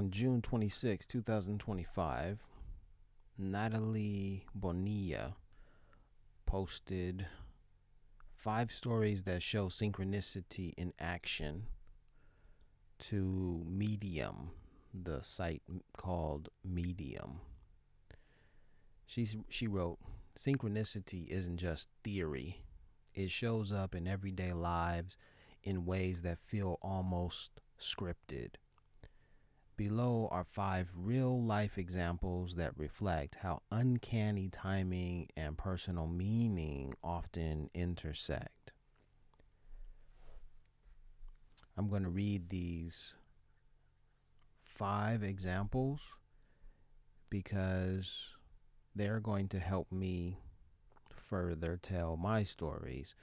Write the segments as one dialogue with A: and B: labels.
A: On June 26, 2025, Natalie Bonilla posted 5 stories that show synchronicity in action to Medium, the site called Medium. She wrote, "Synchronicity isn't just theory. It shows up in everyday lives in ways that feel almost scripted. Below are 5 real-life examples that reflect how uncanny timing and personal meaning often intersect." I'm going to read these 5 examples because they're going to help me further tell my stories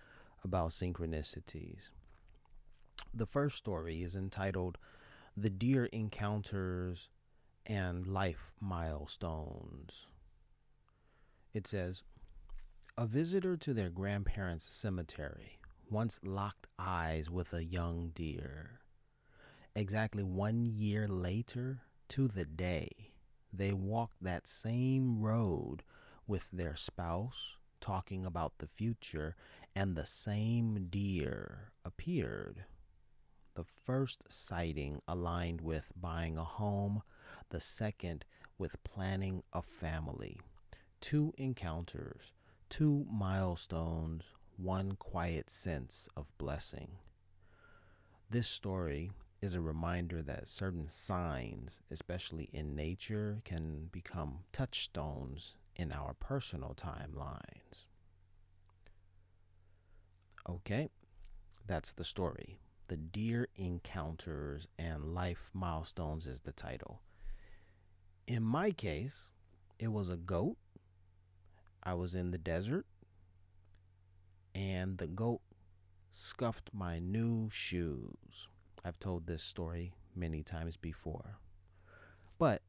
A: about synchronicities. The first story is entitled "The Deer Encounters and Life Milestones." It says, "A visitor to their grandparents' cemetery once locked eyes with a young deer. Exactly 1 year later, to the day, they walked that same road with their spouse, talking about the future, and the same deer appeared. The first sighting aligned with buying a home, the second with planning a family. 2 encounters, 2 milestones, one quiet sense of blessing." This story is a reminder that certain signs, especially in nature, can become touchstones in our personal timelines. Okay, that's the story. "The Deer Encounters and Life Milestones" is the title. In my case, it was a goat. I was in the desert, and the goat scuffed my new shoes. I've told this story many times before. But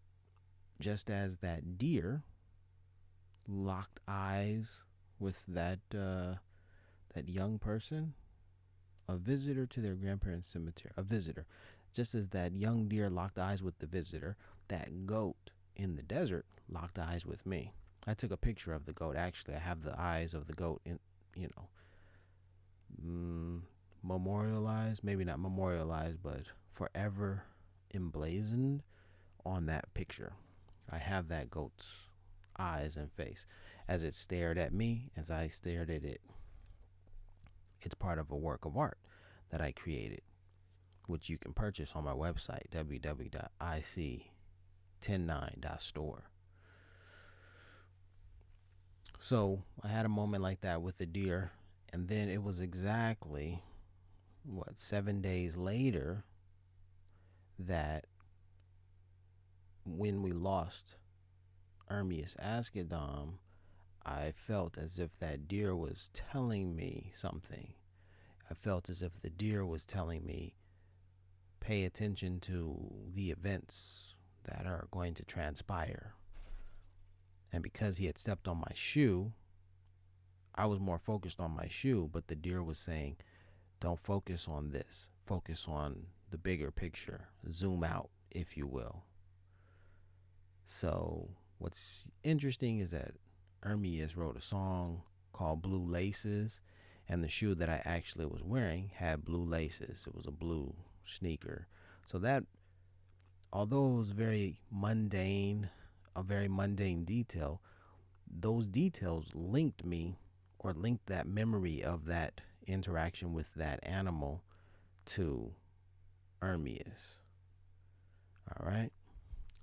A: just as that deer locked eyes with that young person, a visitor to their grandparents' cemetery, a visitor, just as that young deer locked eyes with the visitor, that goat in the desert locked eyes with me. I took a picture of the goat. Actually, I have the eyes of the goat in, memorialized, maybe not memorialized, but forever emblazoned on that picture. I have that goat's eyes and face as it stared at me, as I stared at it. It's part of a work of art that I created, which you can purchase on my website, www.ic109.store. So I had a moment like that with the deer, and then it was exactly, 7 days later that when we lost Ermias Askedom, I felt as if that deer was telling me something. I felt as if the deer was telling me, pay attention to the events that are going to transpire. And because he had stepped on my shoe, I was more focused on my shoe, but the deer was saying, don't focus on this. Focus on the bigger picture. Zoom out, if you will. So what's interesting is that Ermias wrote a song called Blue Laces, and the shoe that I actually was wearing had blue laces. It was a blue sneaker. So that, although it was a very mundane detail, those details linked me, or linked that memory of that interaction with that animal to Ermias. All right.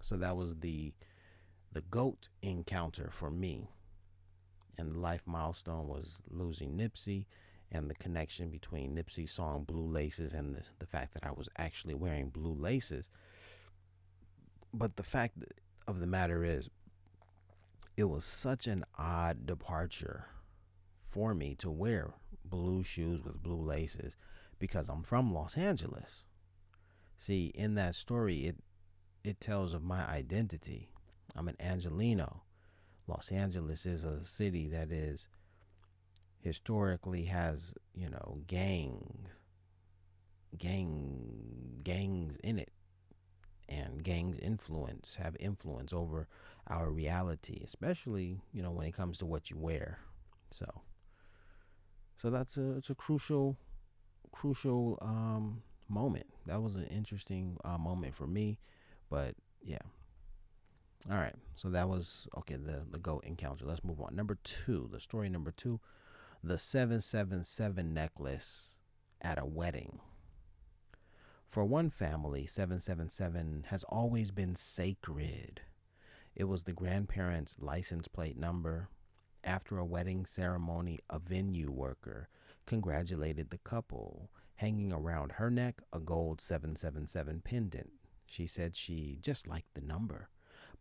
A: So that was the goat encounter for me. And the life milestone was losing Nipsey, and the connection between Nipsey's song Blue Laces and the fact that I was actually wearing blue laces. But the fact of the matter is, it was such an odd departure for me to wear blue shoes with blue laces because I'm from Los Angeles. See, in that story, it tells of my identity. I'm an Angelino. Los Angeles is a city that is historically has, gangs in it. and gangs have influence over our reality, especially when it comes to what you wear. So that's it's a crucial moment. That was an interesting moment for me, but yeah. All right, so that was okay. The goat encounter. Let's move on. Number two, the story number two, the 777 necklace at a wedding. For one family, 777 has always been sacred. It was the grandparents' license plate number. After a wedding ceremony, a venue worker congratulated the couple, hanging around her neck a gold 777 pendant. She said she just liked the number,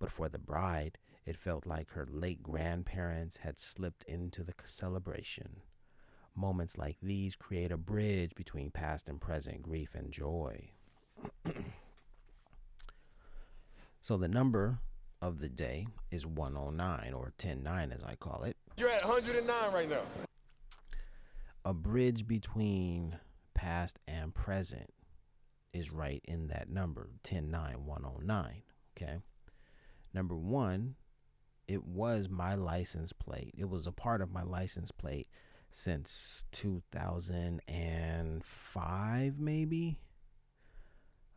A: but for the bride, it felt like her late grandparents had slipped into the celebration. Moments like these create a bridge between past and present grief and joy. So the number of the day is 109, or 109 as I call it.
B: You're at 109 right now.
A: A bridge between past and present is right in that number, 109, 109. Okay. Number one, it was my license plate. It was a part of my license plate since 2005, maybe.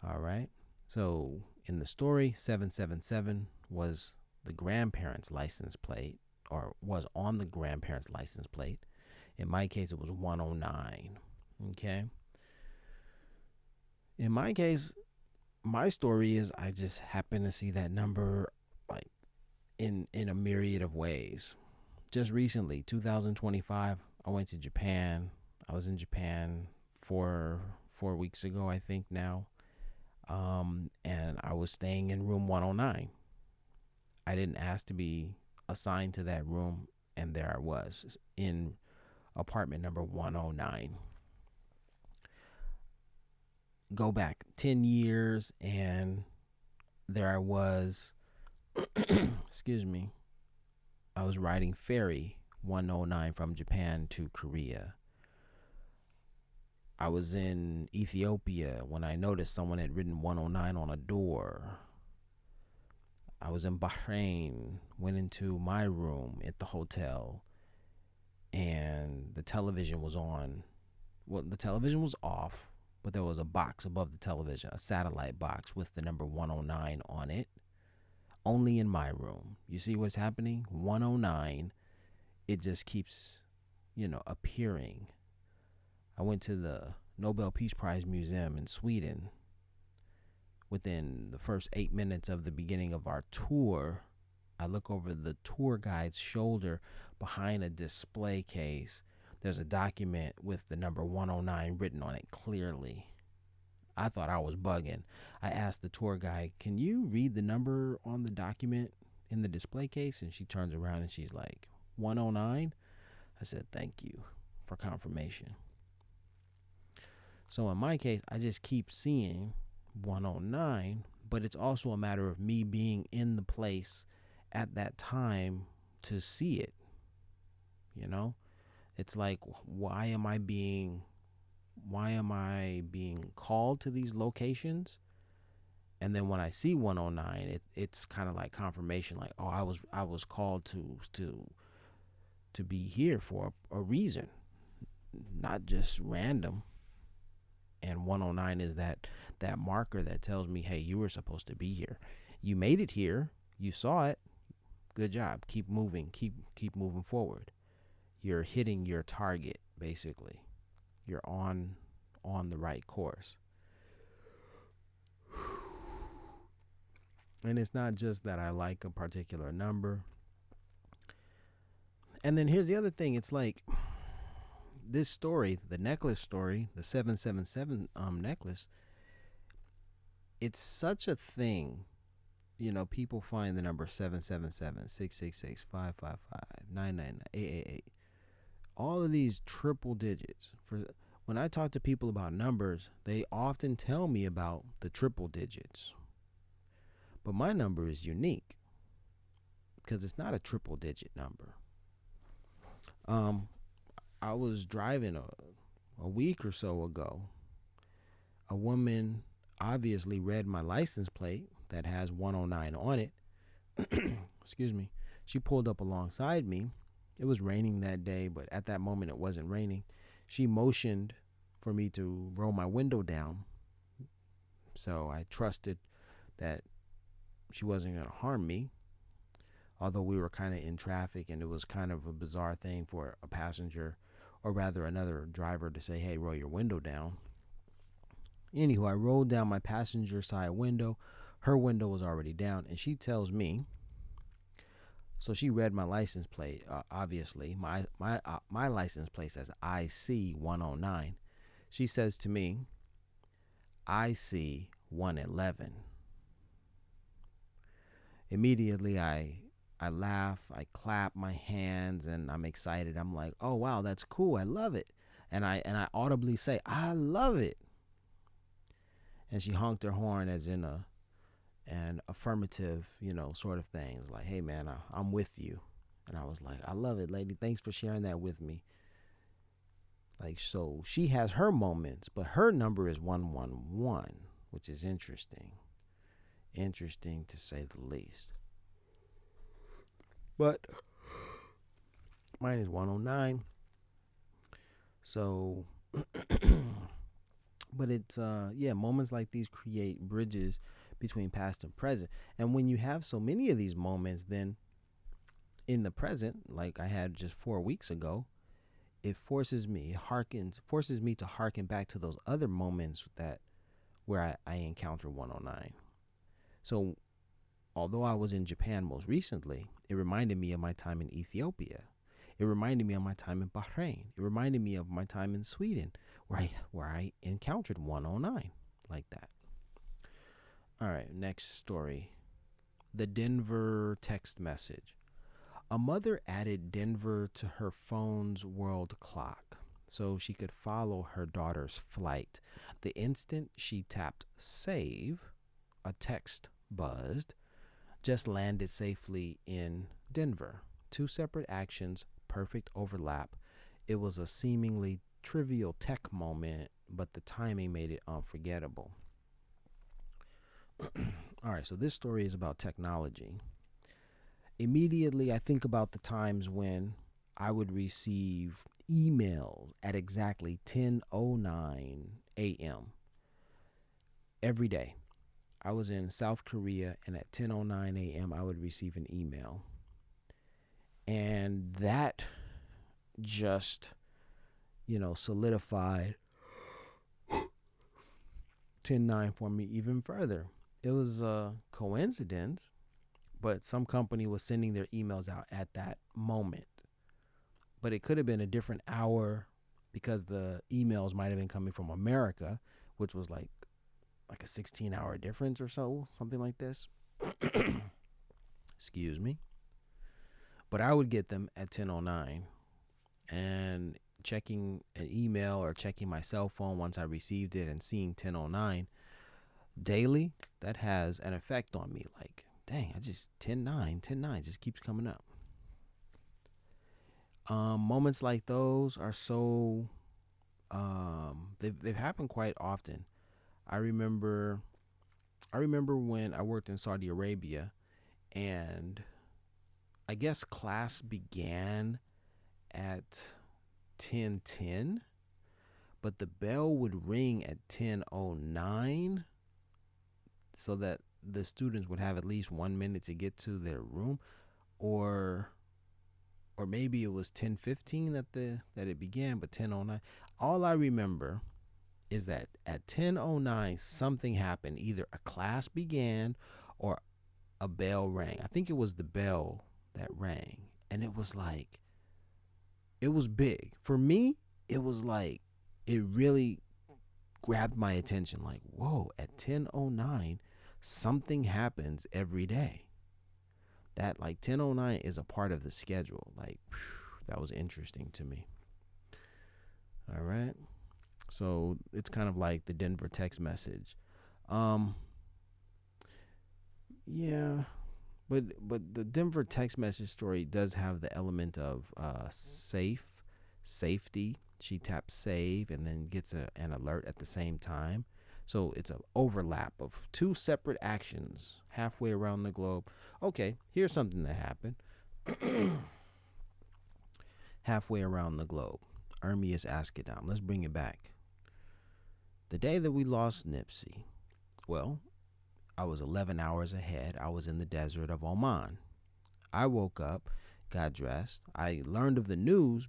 A: All right. So in the story, 777 was the grandparents' license plate, or was on the grandparents' license plate. In my case, it was 109. Okay. In my case, my story is I just happen to see that number like in a myriad of ways. Just recently, 2025, I went to Japan. I was in Japan four weeks ago, I think now. And I was staying in room 109. I didn't ask to be assigned to that room, and there I was in apartment number 109. Go back 10 years, and there I was, excuse me, I was riding ferry 109 from Japan to Korea. I was in Ethiopia when I noticed someone had written 109 on a door. I was in Bahrain, went into my room at the hotel, and the television was on. Well, the television was off, but there was a box above the television, a satellite box with the number 109 on it, only in my room. You see what's happening? 109, it just keeps, appearing. I went to the Nobel Peace Prize Museum in Sweden. Within the first 8 minutes of the beginning of our tour, I look over the tour guide's shoulder behind a display case. There's a document with the number 109 written on it clearly. I thought I was bugging. I asked the tour guide, "Can you read the number on the document in the display case?" And she turns around and she's like, 109? I said, "Thank you for confirmation." So in my case, I just keep seeing 109, but it's also a matter of me being in the place at that time to see it. It's like, why am I being called to these locations? And then when I see 109, it's kind of like confirmation, like, oh, I was called to be here for a reason, not just random. And 109 is that marker that tells me, hey, you were supposed to be here. You made it here. You saw it. Good job. Keep moving. Keep moving forward. You're hitting your target, basically. You're on the right course. And it's not just that I like a particular number. And then here's the other thing. It's like this story, the necklace story, the 777 necklace, it's such a thing. People find the number 777, 666, 555, 999, 888. All of these triple digits. When I talk to people about numbers, they often tell me about the triple digits. But my number is unique because it's not a triple digit number. I was driving a week or so ago. A woman obviously read my license plate that has 109 on it. Excuse me. She pulled up alongside me. It was raining that day, but at that moment it wasn't raining. She motioned for me to roll my window down. So I trusted that she wasn't going to harm me, although we were kind of in traffic and it was kind of a bizarre thing for a passenger, or rather another driver, to say, hey, roll your window down. Anywho, I rolled down my passenger side window. Her window was already down, and she tells me, so she read my license plate. Obviously, my license plate says IC 109. She says to me, IC 111. Immediately, I laugh, I clap my hands, and I'm excited. I'm like, oh wow, that's cool. I love it. And I audibly say, I love it. And she honked her horn as in an affirmative, sort of thing. It's like, hey man, I'm with you. And I was like, I love it, lady. Thanks for sharing that with me. Like, so she has her moments, but her number is 111, which is interesting. Interesting to say the least. But mine is 109. So, but it's, moments like these create bridges between past and present. And when you have so many of these moments, then in the present, like I had just 4 weeks ago, it forces me to harken back to those other moments where I encounter 109. So although I was in Japan most recently, it reminded me of my time in Ethiopia. It reminded me of my time in Bahrain. It reminded me of my time in Sweden, where I encountered 109 like that. All right, next story. The Denver text message. A mother added Denver to her phone's world clock so she could follow her daughter's flight. The instant she tapped save, a text buzzed, just landed safely in Denver. Two separate actions, perfect overlap. It was a seemingly trivial tech moment, but the timing made it unforgettable. All right, so this story is about technology. Immediately, I think about the times when I would receive emails at exactly 10:09 a.m. every day. I was in South Korea, and at 10:09 a.m. I would receive an email. And that just, solidified 10:09 for me even further. It was a coincidence, but some company was sending their emails out at that moment. But it could have been a different hour because the emails might have been coming from America, which was like a 16-hour difference or so, something like this. Excuse me. But I would get them at 10:09, and checking an email or checking my cell phone once I received it and seeing 10:09 daily, that has an effect on me. Like, dang, I just 10:09 just keeps coming up. Moments like those are so they've happened quite often. I remember when I worked in Saudi Arabia, and I guess class began at 10:10, but the bell would ring at 10:09 so that the students would have at least 1 minute to get to their room, or maybe it was 10:15 that it began, but 10:09. All I remember is that at 10:09 something happened. Either a class began or a bell rang. I think it was the bell that rang, and it was big. For me, it was like, it really grabbed my attention. Like, whoa, at 10:09 something happens every day. That, like, 10:09 is a part of the schedule. Like, that was interesting to me. All right. So it's kind of like the Denver text message. Yeah, but the Denver text message story does have the element of safety. She taps save and then gets an alert at the same time. So it's an overlap of two separate actions halfway around the globe. Okay, here's something that happened halfway around the globe. Ermias Askedam. Let's bring it back. The day that we lost Nipsey, well, I was 11 hours ahead. I was in the desert of Oman. I woke up, got dressed. I learned of the news,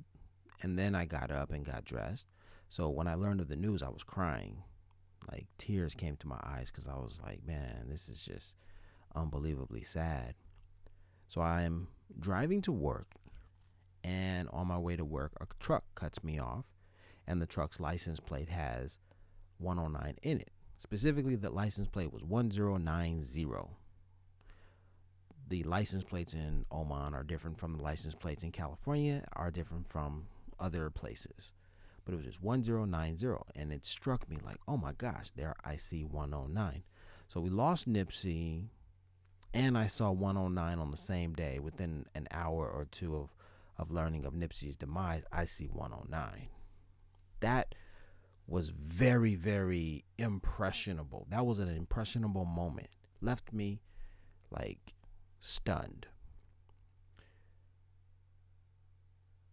A: and then I got up and got dressed. So when I learned of the news, I was crying. Like tears came to my eyes because I was like, man, this is just unbelievably sad. So I am driving to work, and on my way to work, a truck cuts me off, and the truck's license plate has 109 in it. Specifically, the license plate was 1090. The license plates in Oman are different from the license plates in California, are different from other places. But it was just 1090, and it struck me like, oh my gosh, there I see 109. So we lost Nipsey, and I saw 109 on the same day. Within an hour or two of learning of Nipsey's demise, I see 109. That was very, very impressionable. That was an impressionable moment. Left me like stunned.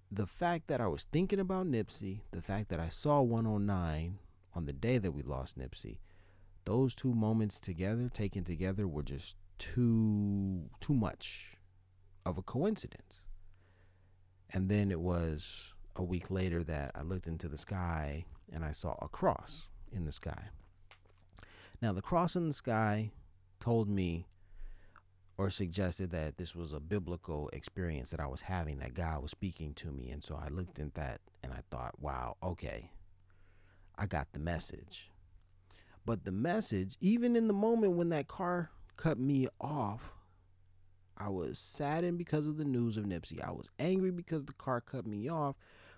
A: The fact that I was thinking about Nipsey, the fact that I saw 109 on the day that we lost Nipsey, those two moments together, taken together, were just too much of a coincidence. And then it was a week later that I looked into the sky and I saw a cross in the sky. Now, the cross in the sky told me or suggested that this was a biblical experience that I was having, that God was speaking to me. And so I looked at that and I thought, wow, okay, I got the message. But the message, even in the moment when that car cut me off, I was saddened because of the news of Nipsey. I was angry because the car cut me off.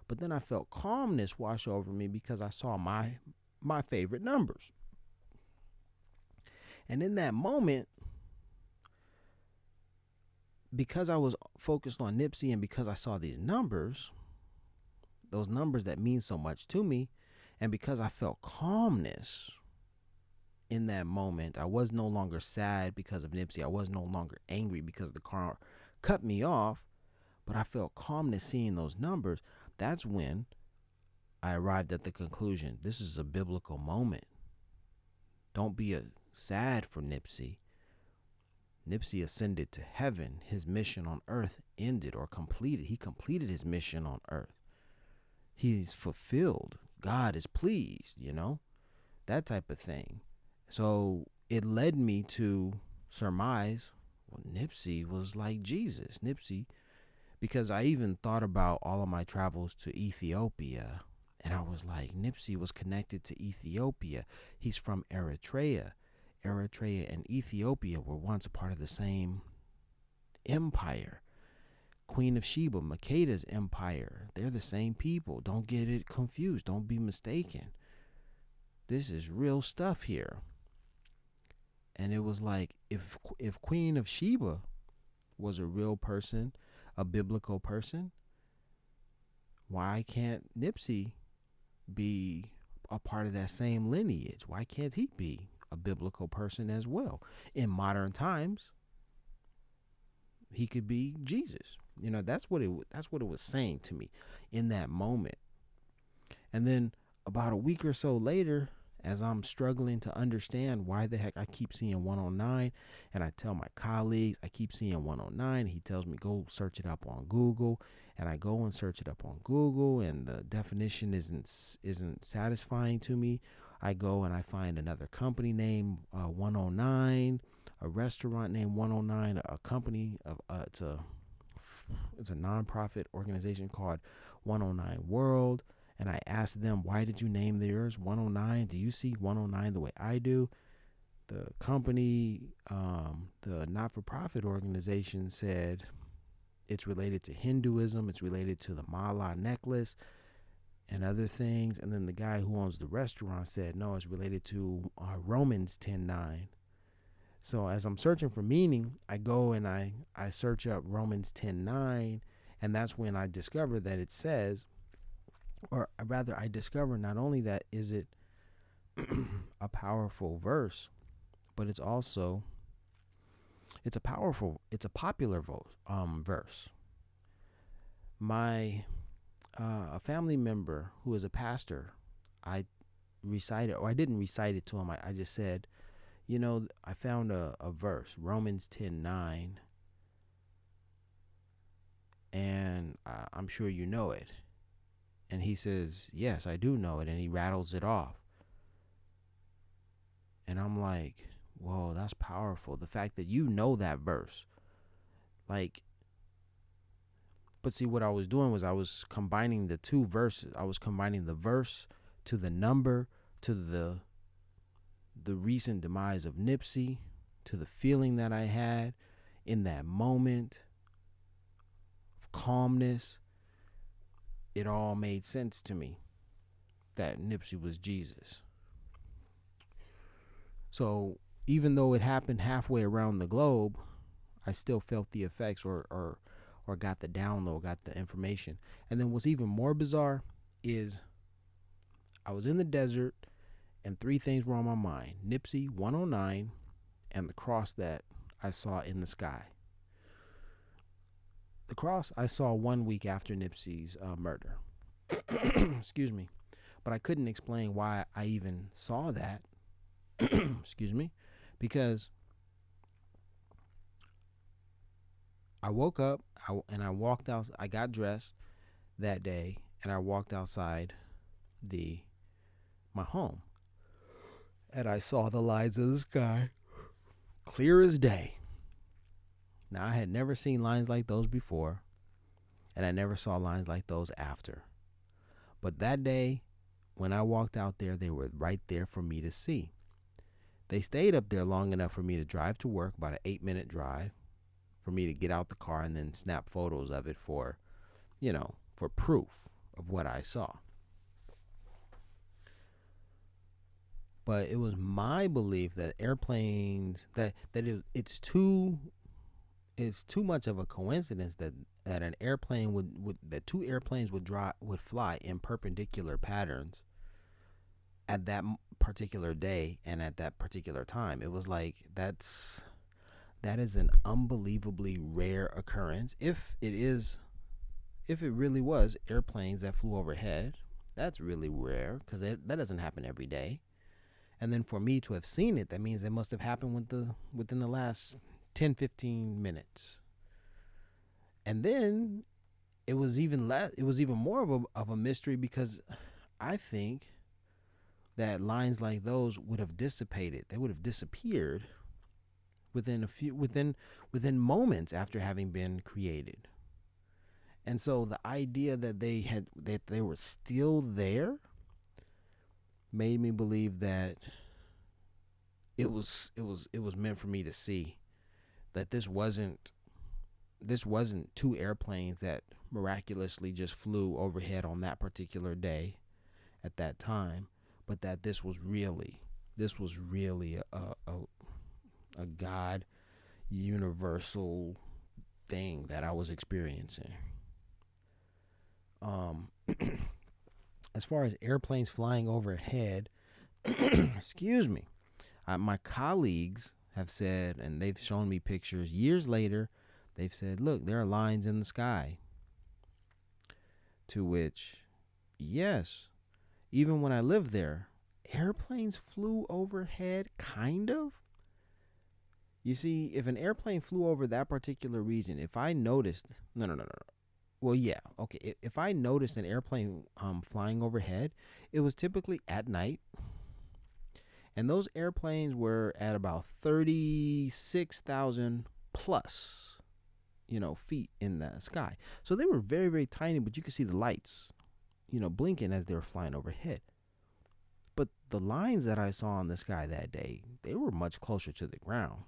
A: But then I felt calmness wash over me because I saw my favorite numbers. And in that moment, because I was focused on Nipsey and because I saw these numbers, those numbers that mean so much to me, and because I felt calmness in that moment, I was no longer sad because of Nipsey. I was no longer angry because the car cut me off, but I felt calmness seeing those numbers. That's when I arrived at the conclusion, this is a biblical moment. Don't be sad for Nipsey. Nipsey ascended to heaven. His mission on earth ended or completed. He completed his mission on earth. He's fulfilled. God is pleased, that type of thing. So it led me to surmise, well, Nipsey was like Jesus. Nipsey, because I even thought about all of my travels to Ethiopia, and I was like, Nipsey was connected to Ethiopia. He's from Eritrea. Eritrea and Ethiopia were once a part of the same empire. Queen of Sheba, Makeda's empire, they're the same people. Don't get it confused. Don't be mistaken. This is real stuff here. And it was like, if Queen of Sheba was a real person, a biblical person, why can't Nipsey be a part of that same lineage? Why can't he be a biblical person as well? In modern times, he could be Jesus. That's what it was saying to me in that moment. And then about a week or so later, as I'm struggling to understand why the heck I keep seeing 109, and I tell my colleagues I keep seeing 109, he tells me go search it up on Google, and I go and search it up on Google, and the definition isn't satisfying to me. I go and I find another company named 109, a restaurant named 109, a company of it's a nonprofit organization called 109 World. And I asked them, why did you name theirs 109? Do you see 109 the way I do? The company, the not-for-profit organization said it's related to Hinduism. It's related to the Mala necklace and other things. And then the guy who owns the restaurant said, no, it's related to Romans 10:9. So as I'm searching for meaning, I go and I search up Romans 10:9, and that's when I discover that it says, or rather I discover not only that is it a powerful verse, but it's a popular verse. My a family member who is a pastor, I recited, or I didn't recite it to him. I just said, I found a verse, Romans 10:9, and I'm sure you know it. And he says, yes, I do know it. And he rattles it off. And I'm like, whoa, that's powerful. The fact that you know that verse. Like, but see, what I was doing was I was combining the two verses. I was combining the verse to the number, to the recent demise of Nipsey, to the feeling that I had in that moment of calmness. It all made sense to me that Nipsey was Jesus. So even though it happened halfway around the globe, I still felt the effects, or got the download, got the information. And then what's even more bizarre is I was in the desert and three things were on my mind: Nipsey 109 and the cross that I saw in the sky. The cross I saw 1 week after Nipsey's murder. Excuse me. But I couldn't explain why I even saw that. Excuse me. Because I woke up and I walked out. I got dressed that day and I walked outside my home. And I saw the lines of the sky clear as day. Now, I had never seen lines like those before, and I never saw lines like those after. But that day, when I walked out there, they were right there for me to see. They stayed up there long enough for me to drive to work, about an 8-minute drive, for me to get out the car and then snap photos of it for proof of what I saw. But it was my belief that airplanes, it's too much of a coincidence that an airplane that two airplanes would fly in perpendicular patterns at that particular day and at that particular time. It was like that is an unbelievably rare occurrence. If it really was airplanes that flew overhead, that's really rare, because that doesn't happen every day. And then for me to have seen it, that means it must have happened within the last 10, 15 minutes. And then it was even more of a mystery, because I think that lines like those would have dissipated. They would have disappeared within moments after having been created. And so the idea that they were still there made me believe that it was meant for me to see that this wasn't two airplanes that miraculously just flew overhead on that particular day at that time, but that this was really a God universal thing that I was experiencing. As far as airplanes flying overhead, excuse me, my colleagues have said, and they've shown me pictures years later, they've said, look, there are lines in the sky. To which, yes, even when I lived there, airplanes flew overhead, kind of. You see, if an airplane flew over that particular region, if I noticed, no. Well, yeah, okay. If I noticed an airplane flying overhead, it was typically at night. And those airplanes were at about 36,000 plus, feet in the sky. So they were very, very tiny, but you could see the lights, blinking as they were flying overhead. But the lines that I saw in the sky that day, they were much closer to the ground.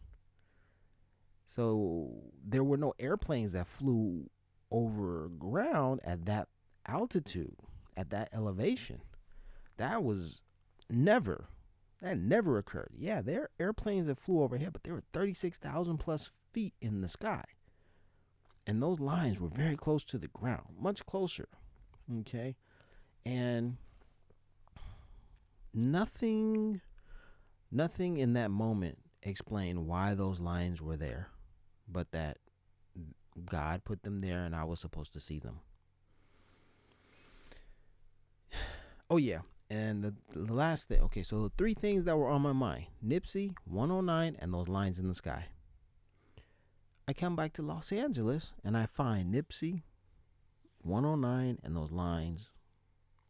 A: So there were no airplanes that flew over ground at that altitude, at that elevation. That never occurred. Yeah, there are airplanes that flew overhead, but they were 36,000 plus feet in the sky. And those lines were very close to the ground, much closer. Okay. And Nothing, nothing in that moment explained why those lines were there, but that God put them there and I was supposed to see them. Oh, yeah. And the last thing, okay, so the three things that were on my mind: Nipsey, 109, and those lines in the sky. I come back to Los Angeles and I find Nipsey, 109, and those lines,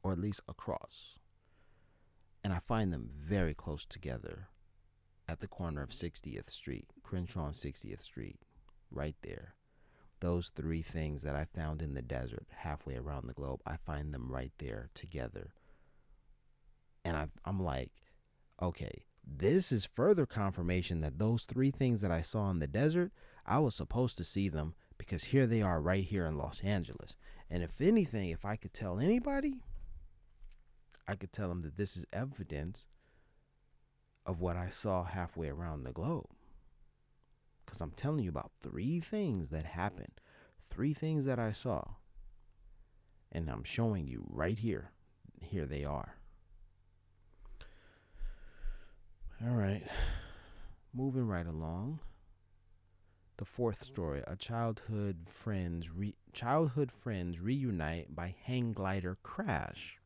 A: or at least across. And I find them very close together at the corner of 60th Street, Crenshaw and 60th Street, right there. Those three things that I found in the desert halfway around the globe, I find them right there together. And I'm like, okay, this is further confirmation that those three things that I saw in the desert, I was supposed to see them because here they are right here in Los Angeles. And if anything, if I could tell anybody, I could tell them that this is evidence of what I saw halfway around the globe. Because I'm telling you about three things that happened, three things that I saw. And I'm showing you right here. Here they are. All right. Moving right along. The fourth story: a childhood friends reunite by hang glider crash.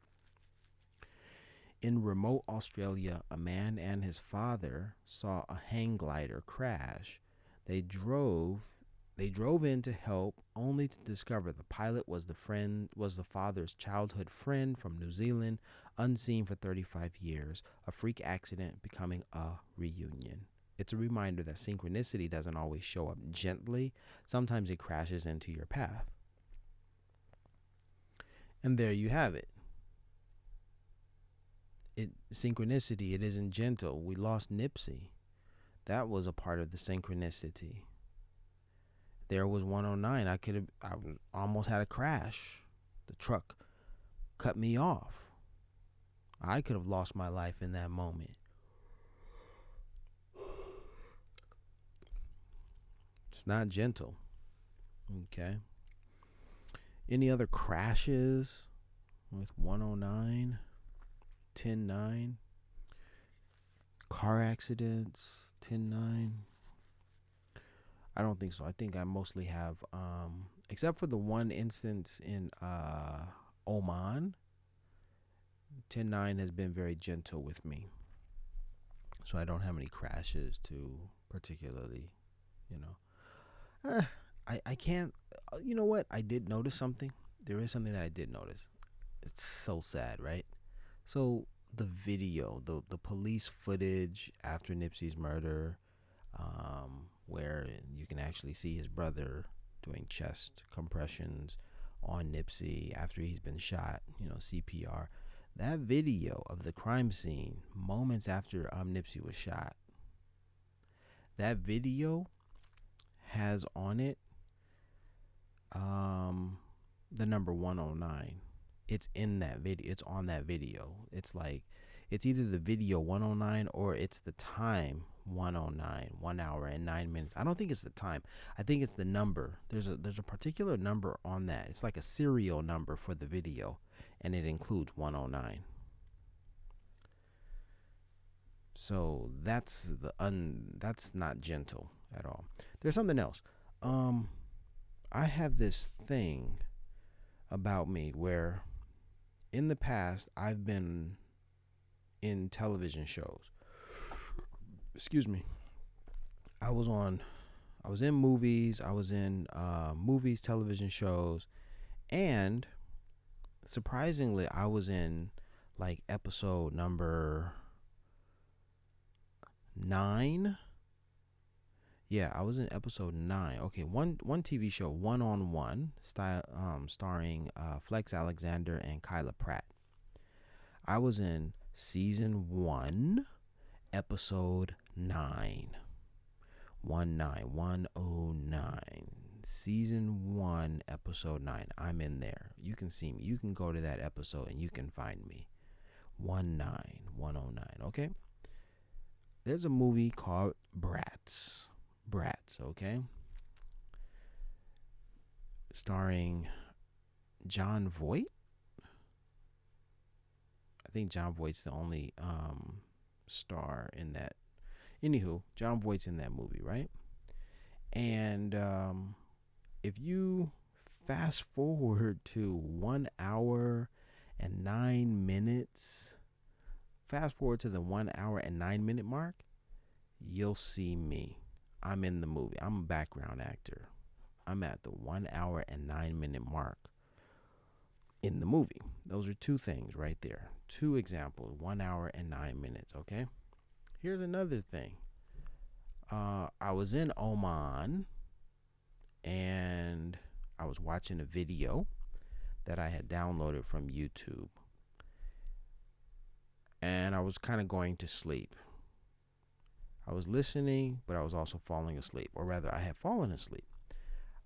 A: In remote Australia, a man and his father saw a hang glider crash. They drove they drove in to help, only to discover the pilot was the father's childhood friend from New Zealand, unseen for 35 years. A freak accident becoming a reunion. It's a reminder that synchronicity doesn't always show up gently. Sometimes it crashes into your path. And there you have it. Synchronicity, it isn't gentle. We lost Nipsey. That was a part of the synchronicity. There was 109. Almost had a crash. The truck cut me off. I could have lost my life in that moment. It's not gentle. Okay. Any other crashes with 109, 10-9? Car accidents, 10-9? I don't think so. I think I mostly have, except for the one instance in Oman, 10-9 has been very gentle with me. So I don't have any crashes to particularly, you know. I can't, you know what? I did notice something. There is something that I did notice. It's so sad, right? So the video, the police footage after Nipsey's murder, where you can actually see his brother doing chest compressions on Nipsey after he's been shot, CPR. That video of the crime scene moments after Nipsey was shot, that video has on it the number 109. It's in that video. It's on that video. It's like, it's either the video 109 or it's the time 109, 1 hour and 9 minutes. I don't think it's the time. I think it's the number. There's a particular number on that. It's like a serial number for the video, and it includes 109. So that's that's not gentle at all. There's something else. I have this thing about me where in the past I've been in television shows. Excuse me. I was in movies, television shows, and surprisingly I was in like episode number 9. Yeah, I was in episode 9. Okay, one TV show, One on One, starring Flex Alexander and Kyla Pratt. I was in season 1, episode 9. 109. Season 1, episode 9. I'm in there. You can see me. You can go to that episode and you can find me. 109. Okay? There's a movie called Bratz, okay? Starring John Voight. I think John Voight's the only star in that. Anywho, John Voight's in that movie, right? And if you fast forward to 1 hour and 9 minutes, fast forward to the 1 hour and 9 minute mark, you'll see me. I'm in the movie. I'm a background actor. I'm at the 1 hour and 9 minute mark in the movie. Those are two things right there. Two examples, 1 hour and 9 minutes, okay? Here's another thing. I was in Oman and I was watching a video that I had downloaded from YouTube. And I was kind of going to sleep. I was listening, but I was also falling asleep. Or rather, I had fallen asleep.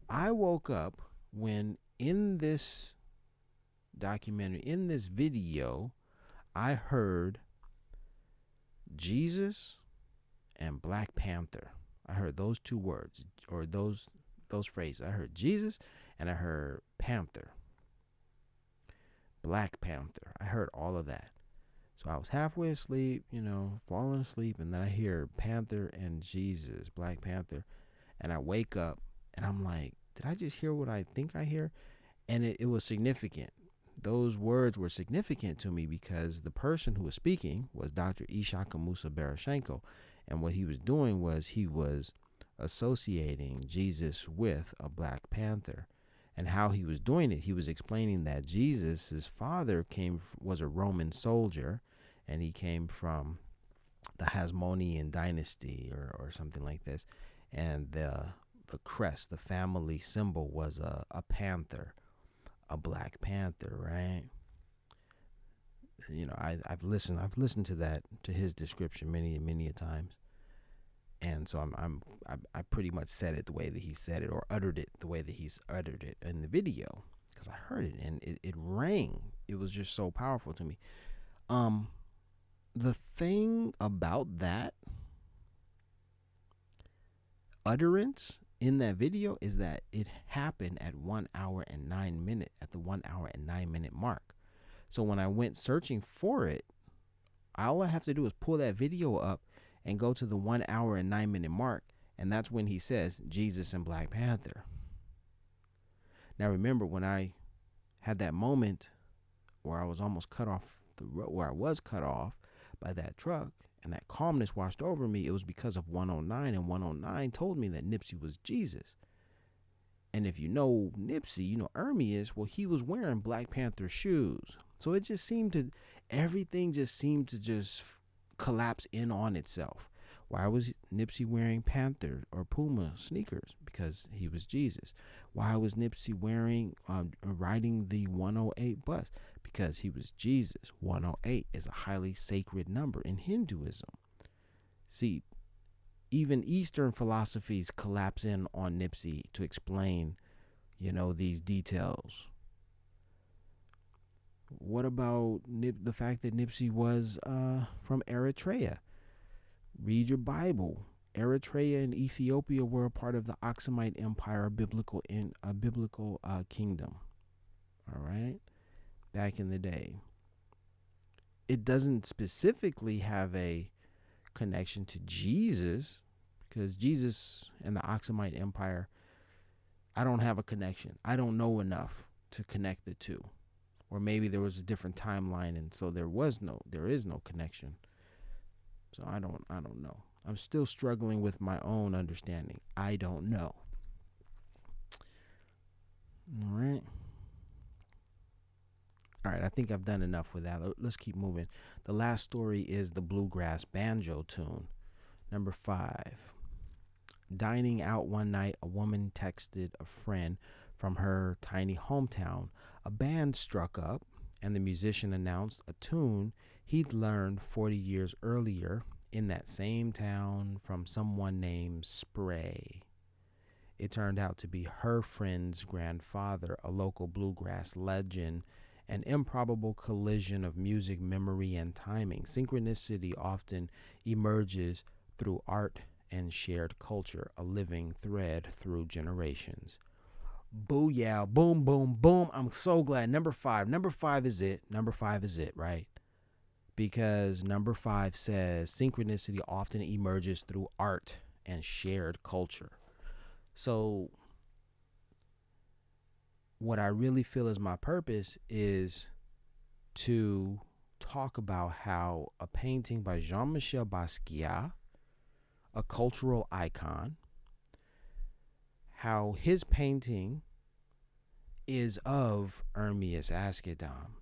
A: I woke up when in this documentary, in this video, I heard Jesus and Black Panther. I heard those two words, or those phrases. I heard Jesus and I heard Panther. Black Panther. I heard all of that. So I was halfway asleep, falling asleep, and then I hear Panther and Jesus, Black Panther, and I wake up and I'm like, did I just hear what I think I hear? And it was significant. Those words were significant to me because the person who was speaking was Dr. Ishaka Musa Barashenko. And what he was doing was he was associating Jesus with a Black Panther. And how he was doing it, he was explaining that Jesus, his father, was a Roman soldier, and he came from the Hasmonean dynasty or something like this. And the crest, the family symbol, was a panther, a Black Panther, right? I've listened to his description many a times, and so I pretty much said it the way that he said it, or uttered it the way that he's uttered it in the video, because I heard it and it rang. It was just so powerful to me. The thing about that utterance in that video is that it happened at 1 hour and 9 minutes, at the 1 hour and 9 minute mark. So when I went searching for it, all I have to do is pull that video up and go to the 1 hour and 9 minute mark, and that's when he says Jesus and Black Panther. Now remember, when I had that moment where I was almost cut off the road, where I was cut off by that truck, and that calmness washed over me, it was because of 109, and 109 told me that Nipsey was Jesus. And if you know Nipsey, you know Ermias, well, he was wearing Black Panther shoes. So it just seemed everything just seemed to collapse in on itself. Why was Nipsey wearing Panther or Puma sneakers? Because he was Jesus. Why was Nipsey riding the 108 bus? Because he was Jesus. 108 is a highly sacred number in Hinduism. See, even Eastern philosophies collapse in on Nipsey to explain, these details. What about the fact that Nipsey was from Eritrea? Read your Bible. Eritrea and Ethiopia were a part of the Aksumite Empire, a biblical kingdom. All right, back in the day. It doesn't specifically have a connection to Jesus, because Jesus and the Aksumite Empire, I don't have a connection. I don't know enough to connect the two. Or maybe there was a different timeline, and so there is no connection. So I don't know. I'm still struggling with my own understanding. I don't know. All right, I think I've done enough with that. Let's keep moving. The last story is the bluegrass banjo tune. Number 5. Dining out one night, a woman texted a friend from her tiny hometown. A band struck up, and the musician announced a tune he'd learned 40 years earlier in that same town from someone named Spray. It turned out to be her friend's grandfather, a local bluegrass legend, an improbable collision of music, memory, and timing. Synchronicity often emerges through art and shared culture, a living thread through generations. Booyah, boom, boom, boom. I'm so glad. Number 5 is it, right? because number 5 says synchronicity often emerges through art and shared culture. So, what I really feel is my purpose is to talk about how a painting by Jean Michel Basquiat, a cultural icon, how his painting is of Hermes Askedam,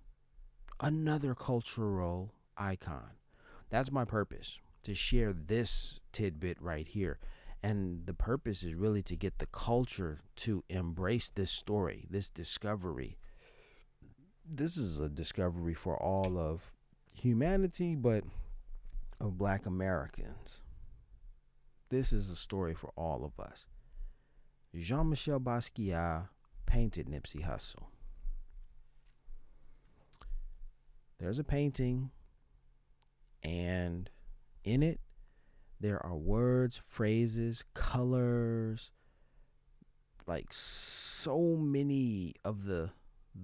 A: another cultural icon. That's my purpose, to share this tidbit right here. And the purpose is really to get the culture to embrace this story, this discovery. This is a discovery for all of humanity, but of Black Americans. This is a story for all of us. Jean Michel Basquiat painted Nipsey Hussle. There's a painting, and in it, there are words, phrases, colors, like so many of the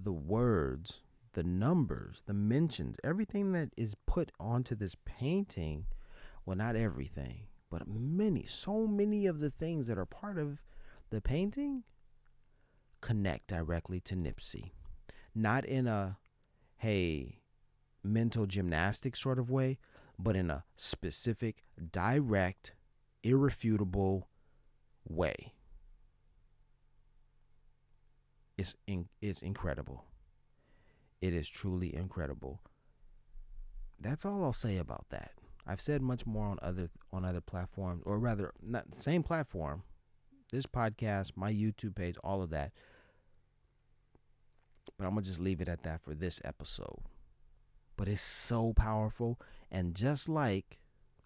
A: words, the numbers, the mentions, everything that is put onto this painting. Well, not everything, but so many of the things that are part of the painting connect directly to Nipsey. Not in a, hey, mental gymnastics sort of way, but in a specific, direct, irrefutable way. It's incredible. It is truly incredible. That's all I'll say about that. I've said much more on other platforms, or rather, not the same platform. This podcast, my YouTube page, all of that. But I'm gonna just leave it at that for this episode. But it's so powerful, and just like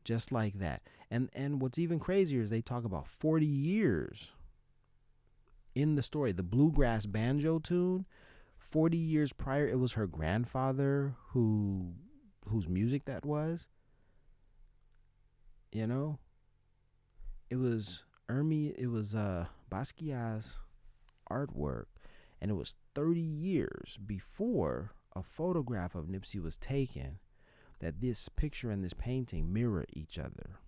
A: that. And what's even crazier is they talk about 40 years in the story. The bluegrass banjo tune, 40 years prior, it was her grandfather whose music that was. You know, it was Basquiat's artwork, and it was 30 years before a photograph of Nipsey was taken that this picture and this painting mirror each other.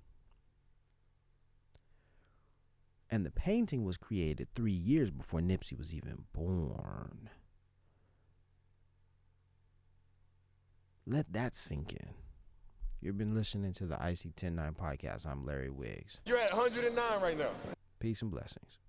A: And the painting was created 3 years before Nipsey was even born. Let that sink in. You've been listening to the IC 109 podcast. I'm Larry Wiggs.
B: You're at 109 right now.
A: Peace and blessings.